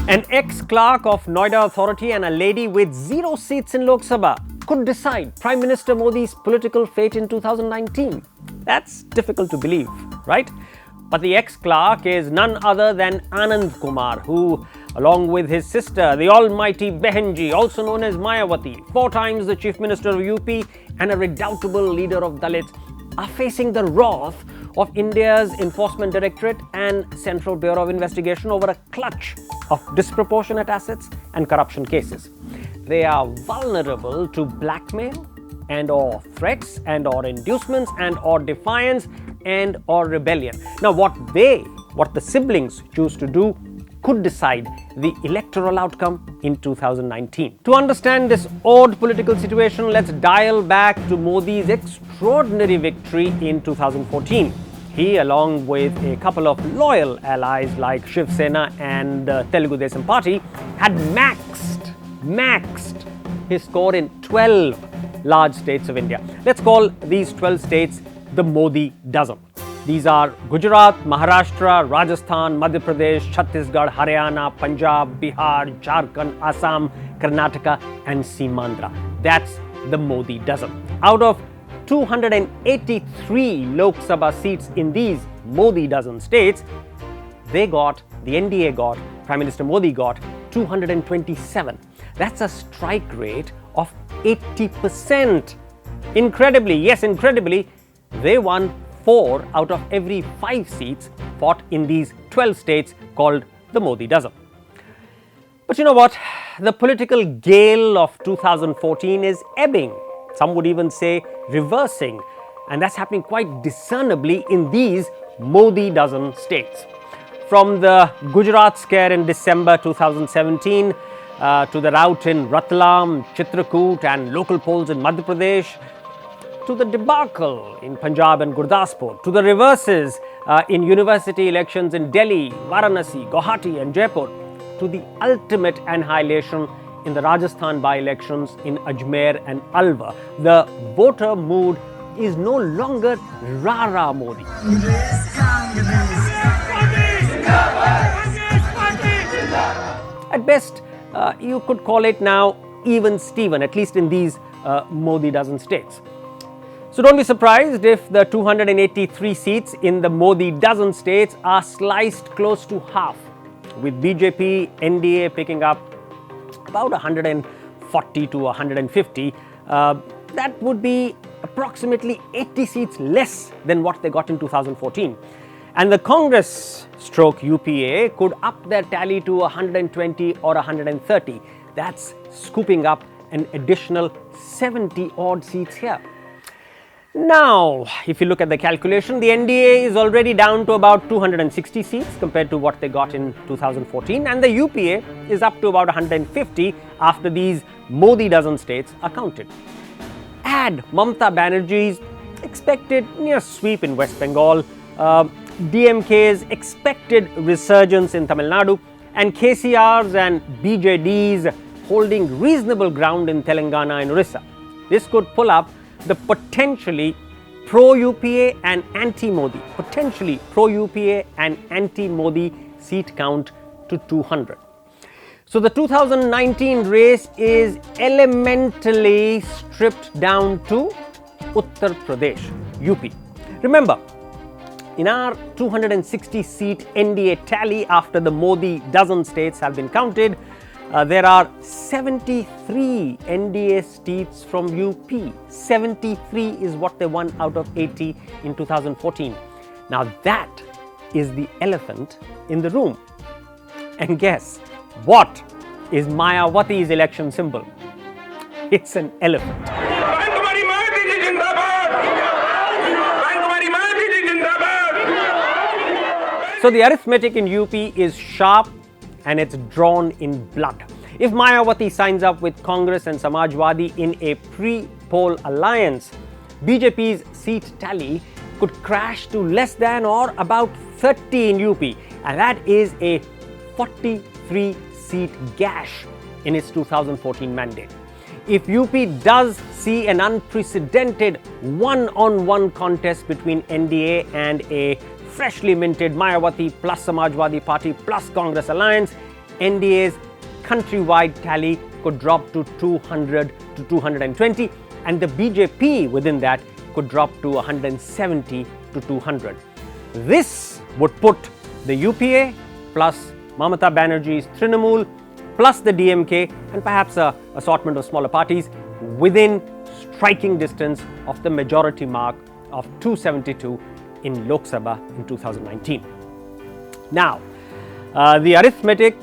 An ex-clerk of Noida authority and a lady with 0 seats in Lok Sabha could decide Prime Minister Modi's political fate in 2019. That's difficult to believe, right? But the ex-clerk is none other than Anand Kumar, who, along with his sister, the almighty Behenji, also known as Mayawati, 4 times the Chief Minister of UP and a redoubtable leader of Dalits, are facing the wrath of India's Enforcement Directorate and Central Bureau of Investigation over a clutch of disproportionate assets and corruption cases. They are vulnerable to blackmail and or threats and or inducements and or defiance and or rebellion. Now what the siblings choose to do could decide the electoral outcome in 2019. To understand this odd political situation, let's dial back to Modi's extraordinary victory in 2014. He, along with a couple of loyal allies like Shiv Sena and Telugu Desam Party, had maxed his score in 12 large states of India. Let's call these 12 states the Modi dozen. These are Gujarat, Maharashtra, Rajasthan, Madhya Pradesh, Chhattisgarh, Haryana, Punjab, Bihar, Jharkhand, Assam, Karnataka and Simandra. That's the Modi dozen. Out of 283 Lok Sabha seats in these Modi dozen states, the NDA got, Prime Minister Modi got 227. That's a strike rate of 80%. Incredibly, they won 4 out of every 5 seats fought in these 12 states called the Modi dozen. But you know what? The political gale of 2014 is ebbing. Some would even say reversing. And that's happening quite discernibly in these Modi dozen states. From the Gujarat scare in December 2017 to the rout in Ratlam, Chitrakoot and local polls in Madhya Pradesh, to the debacle in Punjab and Gurdaspur, to the reverses in university elections in Delhi, Varanasi, Guwahati and Jaipur, to the ultimate annihilation in the Rajasthan by-elections in Ajmer and Alwar. The voter mood is no longer Rara Modi. At best, you could call it now even Steven, at least in these Modi dozen states. So don't be surprised if the 283 seats in the Modi dozen states are sliced close to half, with BJP, NDA picking up about 140 to 150. That would be approximately 80 seats less than what they got in 2014. And the Congress stroke UPA could up their tally to 120 or 130. That's scooping up an additional 70 odd seats here. Now, if you look at the calculation, the NDA is already down to about 260 seats compared to what they got in 2014, and the UPA is up to about 150 after these Modi dozen states are counted. Add Mamata Banerjee's expected near sweep in West Bengal, DMK's expected resurgence in Tamil Nadu, and KCR's and BJD's holding reasonable ground in Telangana and Orissa. This could pull up the potentially pro-UPA and anti-Modi, seat count to 200. So the 2019 race is elementally stripped down to Uttar Pradesh, UP. Remember, in our 260-seat NDA tally after the Modi dozen states have been counted, there are 73 NDA seats from UP. 73 is what they won out of 80 in 2014. Now that is the elephant in the room. And guess what is Mayawati's election symbol? It's an elephant. So the arithmetic in UP is sharp and it's drawn in blood. If Mayawati signs up with Congress and Samajwadi in a pre-poll alliance, BJP's seat tally could crash to less than or about 30 in UP, and that is a 43-seat gash in its 2014 mandate. If UP does see an unprecedented one-on-one contest between NDA and a freshly minted Mayawati plus Samajwadi Party plus Congress alliance, NDA's countrywide tally could drop to 200 to 220, and the BJP within that could drop to 170 to 200. This would put the UPA plus Mamata Banerjee's Trinamool plus the DMK and perhaps an assortment of smaller parties within striking distance of the majority mark of 272 in Lok Sabha in 2019. Now, the arithmetic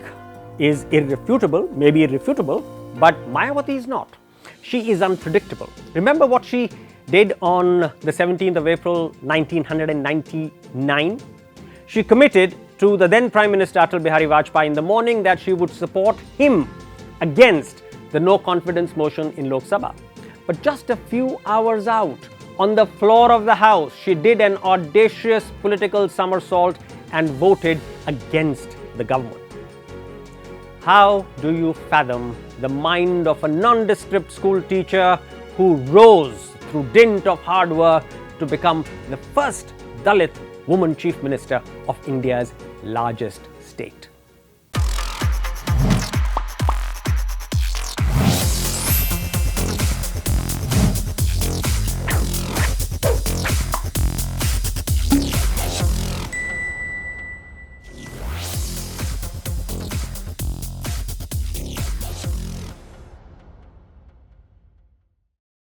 is irrefutable, maybe irrefutable, but Mayawati is not. She is unpredictable. Remember what she did on the 17th of April 1999? She committed to the then Prime Minister Atal Bihari Vajpayee in the morning that she would support him against the no confidence motion in Lok Sabha. But just a few hours out, on the floor of the House, she did an audacious political somersault and voted against the government. How do you fathom the mind of a nondescript school teacher who rose through dint of hard work to become the first Dalit woman Chief Minister of India's largest state?